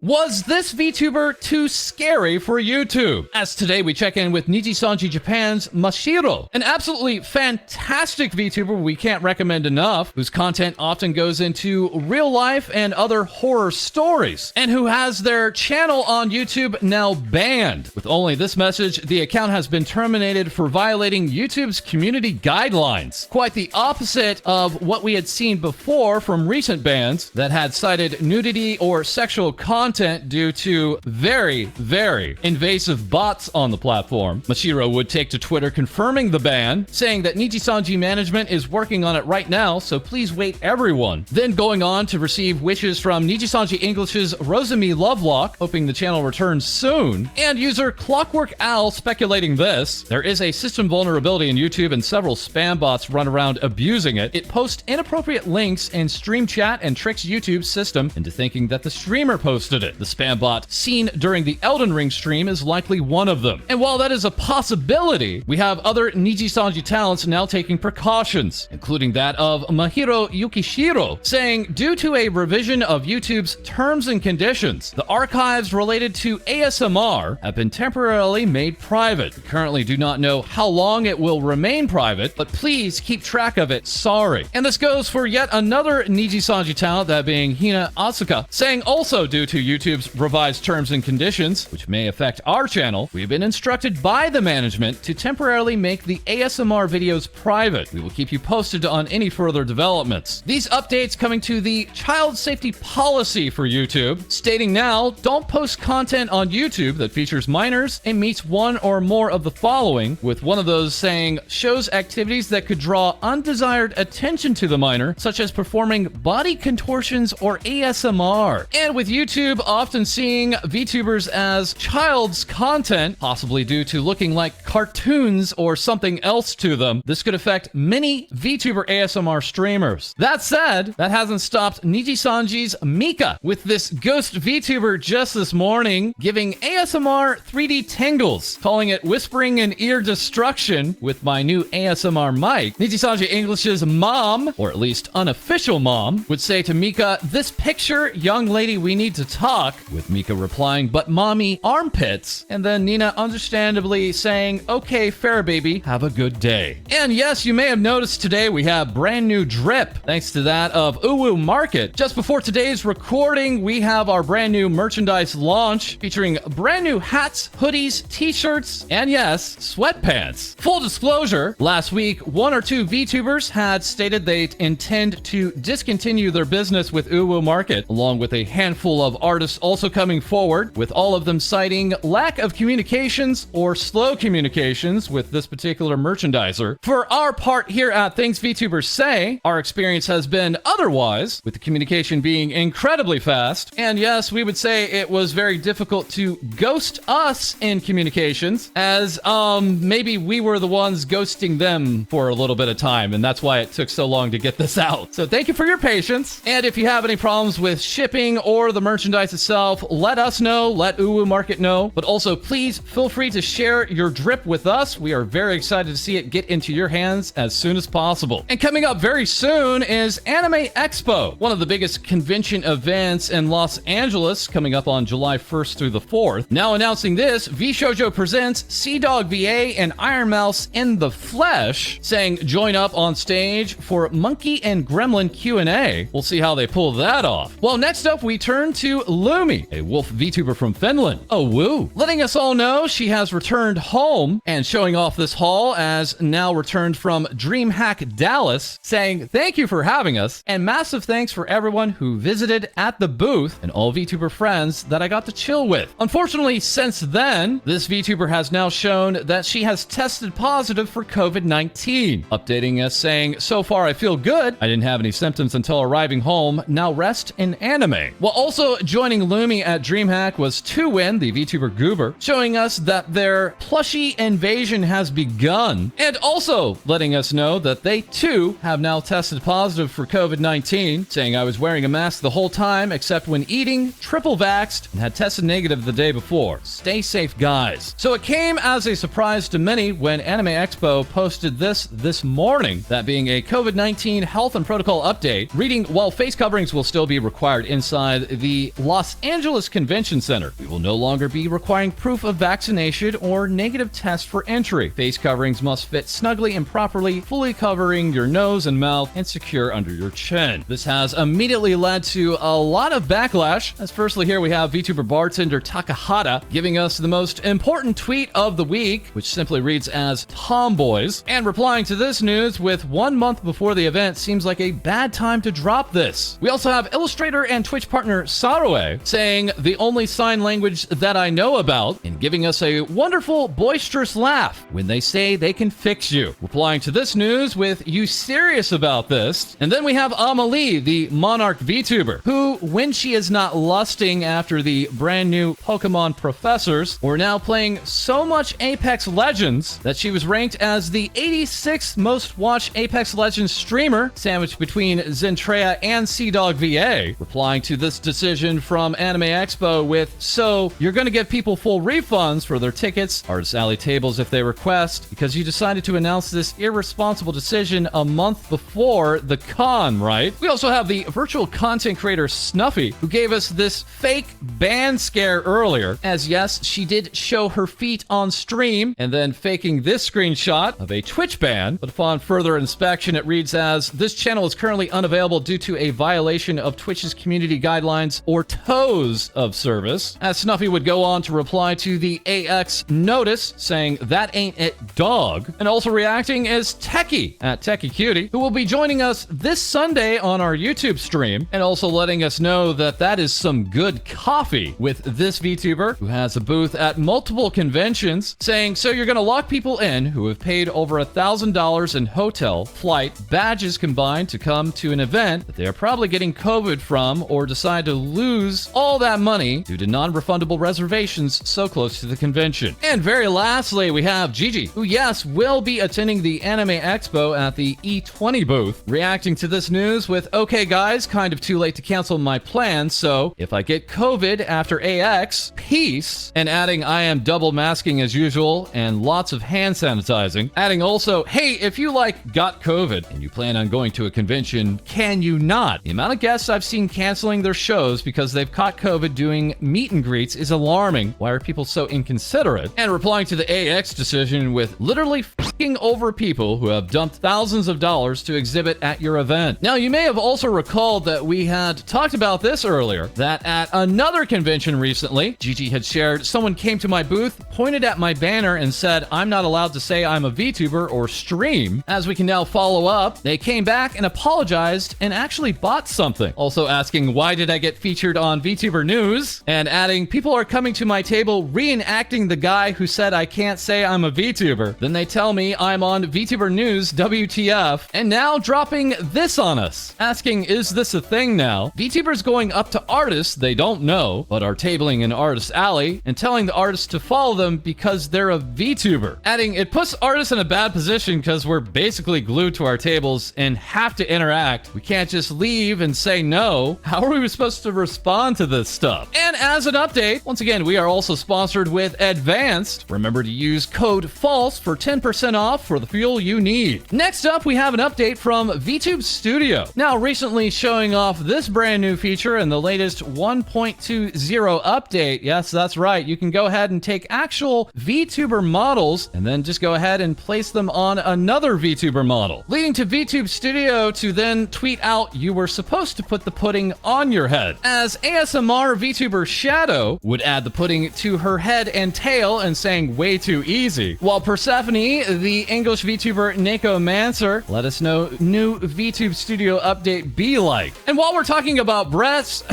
Was this VTuber too scary for YouTube? As today we check in with Nijisanji Japan's Mashiro, an absolutely fantastic VTuber we can't recommend enough, whose content often goes into real life and other horror stories, and who has their channel on YouTube now banned. With only this message, the account has been terminated for violating YouTube's community guidelines. Quite the opposite of what we had seen before from recent bans that had cited nudity or sexual content due to very, very invasive bots on the platform. Mashiro would take to Twitter confirming the ban, saying that Nijisanji management is working on it right now, so please wait everyone. Then going on to receive wishes from Nijisanji English's Rosemi Lovelock, hoping the channel returns soon, and user Clockwork Owl speculating this: there is a system vulnerability in YouTube and several spam bots run around abusing it. It posts inappropriate links in stream chat and tricks YouTube's system into thinking that the streamer posted it. The spam bot seen during the Elden Ring stream is likely one of them. And while that is a possibility, we have other Nijisanji talents now taking precautions, including that of Mahiro Yukishiro, saying due to a revision of YouTube's terms and conditions, the archives related to ASMR have been temporarily made private. We currently do not know how long it will remain private, but please keep track of it. Sorry. And this goes for yet another Nijisanji talent, that being Hina Asuka, saying also due to YouTube's revised terms and conditions, which may affect our channel, we've been instructed by the management to temporarily make the ASMR videos private. We will keep you posted on any further developments. These updates coming to the child safety policy for YouTube, stating now, don't post content on YouTube that features minors and meets one or more of the following, with one of those saying shows activities that could draw undesired attention to the minor, such as performing body contortions or ASMR. And with YouTube often seeing VTubers as child's content, possibly due to looking like cartoons or something else to them, this could affect many VTuber ASMR streamers. That said, that hasn't stopped Nijisanji's Mika with this ghost VTuber just this morning, giving ASMR 3D tingles, calling it whispering and ear destruction with my new ASMR mic. Nijisanji English's mom, or at least unofficial mom, would say to Mika, "This picture, young lady, we need to talk," with Mika replying, "But mommy, armpits," and then Nina understandably saying, "Okay, fair baby, have a good day." And yes, you may have noticed today we have brand new drip, thanks to that of Ouro Market. Just before today's recording, we have our brand new merchandise launch featuring brand new hats, hoodies, t-shirts, and yes, sweatpants. Full disclosure, last week, one or two VTubers had stated they intend to discontinue their business with Ouro Market, along with a handful of artists also coming forward, with all of them citing lack of communications or slow communications with this particular merchandiser. For our part here at Things VTubers Say, our experience has been otherwise, with the communication being incredibly fast. And yes, we would say it was very difficult to ghost us in communications, as maybe we were the ones ghosting them for a little bit of time, and that's why it took so long to get this out. So thank you for your patience. And if you have any problems with shipping or the merchandise itself, let us know, let Ouro Market know, but also please feel free to share your drip with us. We are very excited to see it get into your hands as soon as possible. And coming up very soon is Anime Expo, one of the biggest convention events in Los Angeles, coming up on July 1st through the 4th. Now announcing this, VShojo presents Sea Dog VA and Iron Mouse in the flesh, saying join up on stage for Monkey and Gremlin Q&A. We'll see how they pull that off. Well, next up we turn to Lumi, a wolf VTuber from Finland. Oh woo! Letting us all know she has returned home, and showing off this haul as now returned from DreamHack Dallas, saying thank you for having us, and massive thanks for everyone who visited at the booth and all VTuber friends that I got to chill with. Unfortunately, since then, this VTuber has now shown that she has tested positive for COVID-19, updating us saying, "So far I feel good. I didn't have any symptoms until arriving home. Now rest in anime." While also joining Lumi at DreamHack was 2Win, the VTuber Goober, showing us that their plushie invasion has begun, and also letting us know that they too have now tested positive for COVID-19, saying, "I was wearing a mask the whole time except when eating, triple vaxxed, and had tested negative the day before. Stay safe, guys." So it came as a surprise to many when Anime Expo posted this morning, that being a COVID-19 health and protocol update, reading, "While face coverings will still be required inside the Los Angeles Convention Center. We will no longer be requiring proof of vaccination or negative test for entry. Face coverings must fit snugly and properly, fully covering your nose and mouth and secure under your chin. This has immediately led to a lot of backlash, as firstly here we have VTuber bartender Takahata giving us the most important tweet of the week, which simply reads as "Tomboys," and replying to this news with 1 month before the event seems like a bad time to drop this. We also have illustrator and Twitch partner Saroe saying the only sign language that I know about and giving us a wonderful boisterous laugh when they say they can fix you. Replying to this news with "You serious about this?" And then we have Amelie, the Monarch VTuber, who, when she is not lusting after the brand new Pokemon professors, we're now playing so much Apex Legends that she was ranked as the 86th most watched Apex Legends streamer, sandwiched between Zentrea and CDawg VA. Replying to this decision from Anime Expo with, "So, you're going to give people full refunds for their tickets, Artist Alley tables if they request, because you decided to announce this irresponsible decision a month before the con, right?" We also have the virtual content creator Snuffy, who gave us this fake ban scare earlier, as yes, she did show her feet on stream, and then faking this screenshot of a Twitch ban, but upon further inspection it reads as, "This channel is currently unavailable due to a violation of Twitch's community guidelines or TOES of service." As Snuffy would go on to reply to the AX notice, saying, "That ain't it, dog." And also reacting is Techie at Techie Cutie, who will be joining us this Sunday on our YouTube stream, and also letting us know that that is some good coffee with this VTuber, who has a booth at multiple conventions, saying, "So you're gonna lock people in who have paid over $1,000 in hotel, flight, badges combined to come to an event that they are probably getting COVID from, or decide to lose all that money due to non-refundable reservations so close to the convention." And very lastly, we have Gigi, who yes, will be attending the Anime Expo at the E20 booth, reacting to this news with, "Okay guys, kind of too late to cancel my plans, so if I get COVID after AX, peace," and adding, "I am double masking as usual and lots of hand sanitizing," adding also, "Hey, if you got COVID and you plan on going to a convention, can you not? The amount of guests I've seen canceling their shows because they've caught COVID doing meet and greets is alarming. Why are people so inconsiderate?" And replying to the AX decision with, "Literally f***ing over people who have dumped thousands of dollars to exhibit at your event." Now, you may have also recalled that we had talked about this earlier, that at another convention recently, Gigi had shared, "Someone came to my booth, pointed at my banner and said, 'I'm not allowed to say I'm a VTuber or stream.' As we can now follow up, they came back and apologized and actually bought something." Also asking, "Why did I get featured on VTuber News?" And adding, "People are coming to my table reenacting the guy who said I can't say I'm a VTuber. Then they tell me I'm on VTuber News, WTF, and now dropping this on us." Asking, "Is this a thing now? VTubers going up to artists they don't know, but are tabling in Artist Alley, and telling the artists to follow them because they're a VTuber." Adding, "It puts artists in a bad position because we're basically glued to our tables and have to interact. We can't just leave and say no. How are we supposed to respond to this stuff?" And as an update, once again, we are also sponsored with Advanced. Remember to use code FALSE for 10% off for the fuel you need. Next up, we have an update from VTube Studio. Now, recently showing off this brand new feature in the latest 1.20 update. Yes, that's right. You can go ahead and take actual VTuber models and then just go ahead and place them on another VTuber model, leading to VTube Studio to then tweet out, "You were supposed to put the pudding on your head," as ASMR VTuber Shadow would add the pudding to her head and tail and saying, "Way too easy," while Persephone, the English VTuber Neko Mancer, let us know new VTube Studio update be like. And while we're talking about best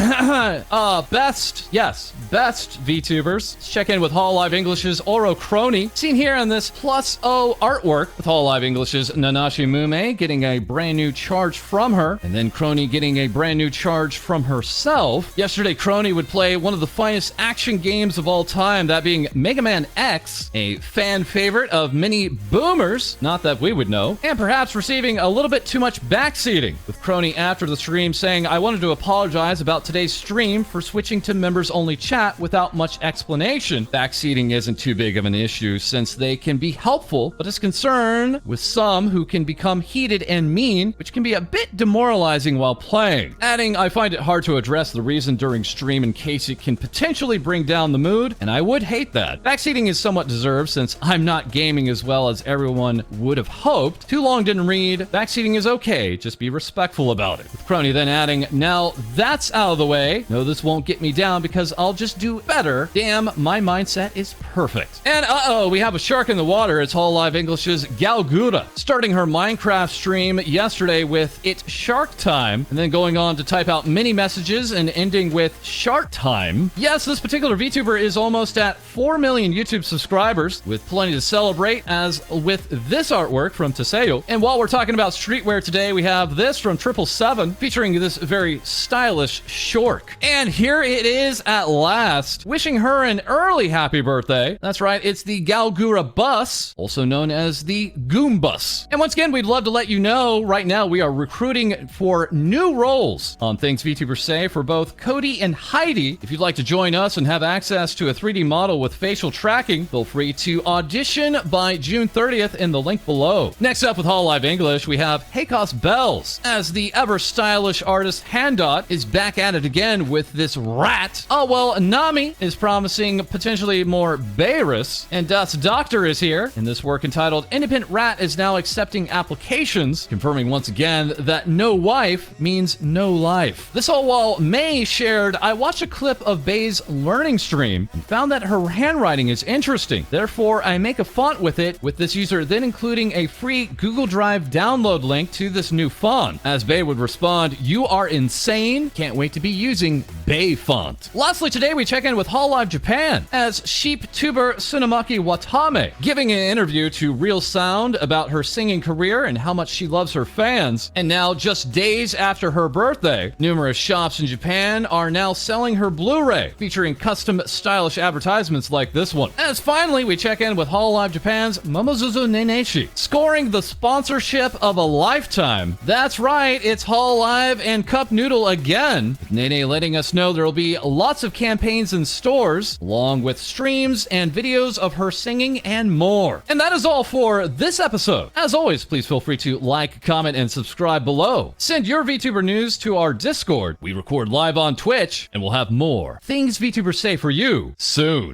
VTubers, let's check in with Hololive English's Ouro Kronii, seen here in this +O artwork, with Hololive English's Nanashi Mume getting a brand new charge from her, and then Kronii getting a brand new charge from herself. Yesterday, Kronii would play one of the finest action games of all time, that being Mega Man X, a fan favorite of many boomers, not that we would know, and perhaps receiving a little bit too much backseating, with Kronii after the stream saying, "I wanted to apologize about today's stream for switching to members-only chat without much explanation. Backseating isn't too big of an issue since they can be helpful, but is concerned with some who can become heated and mean, which can be a bit demoralizing while playing." Adding, "I find it hard to address the reason Horizon during stream in case it can potentially bring down the mood, and I would hate that. Backseating is somewhat deserved since I'm not gaming as well as everyone would have hoped. Too long didn't read. Backseating is okay, just be respectful about it. With Kronii then adding, now that's out of the way. No, this won't get me down because I'll just do better. Damn, my mindset is perfect. And uh-oh, we have a shark in the water. It's Hololive English's Gawr Gura, starting her Minecraft stream yesterday with "It's Shark Time," and then going on to type out many messages and ending with "Shark Time." Yes, this particular VTuber is almost at 4 million YouTube subscribers, with plenty to celebrate, as with this artwork from Teseo. And while we're talking about streetwear today, we have this from 777, featuring this very stylish shork. And here it is at last, wishing her an early happy birthday. That's right, it's the Gawr Gura Bus, also known as the Goom Bus. And once again, we'd love to let you know, right now we are recruiting for new roles on Things VTubers Say for both Cody and Heidi. If you'd like to join us and have access to a 3D model with facial tracking, feel free to audition by June 30th in the link below. Next up with Hololive English, we have Hakos Baelz, as the ever-stylish artist Handot is back at it again with this rat. Oh, well, Nami is promising potentially more Beirus, and Das Doctor is here in this work entitled Independent Rat is now accepting applications, confirming once again that no wife means no life. This all while May shared, I watched a clip of Bay's learning stream and found that her handwriting is interesting. Therefore, I make a font with it, with this user then including a free Google Drive download link to this new font. As Bay would respond, you are insane. Can't wait to be using Bay font. Lastly, today we check in with Hololive Japan, as sheep tuber Tsunomaki Watame, giving an interview to Real Sound about her singing career and how much she loves her fans. And now, just days after her birthday, numerous shops in Japan are now selling her Blu-ray, featuring custom stylish advertisements like this one. As finally, we check in with Hololive Japan's Momosuzu Nene, scoring the sponsorship of a lifetime. That's right, it's Hololive and Cup Noodle again, with Nene letting us know there will be lots of campaigns in stores, along with streams and videos of her singing and more. And that is all for this episode. As always, please feel free to like, comment, and subscribe below. Send your VTuber news to our Discord. We record live on Twitch, and we'll have more Things VTubers Say for you soon.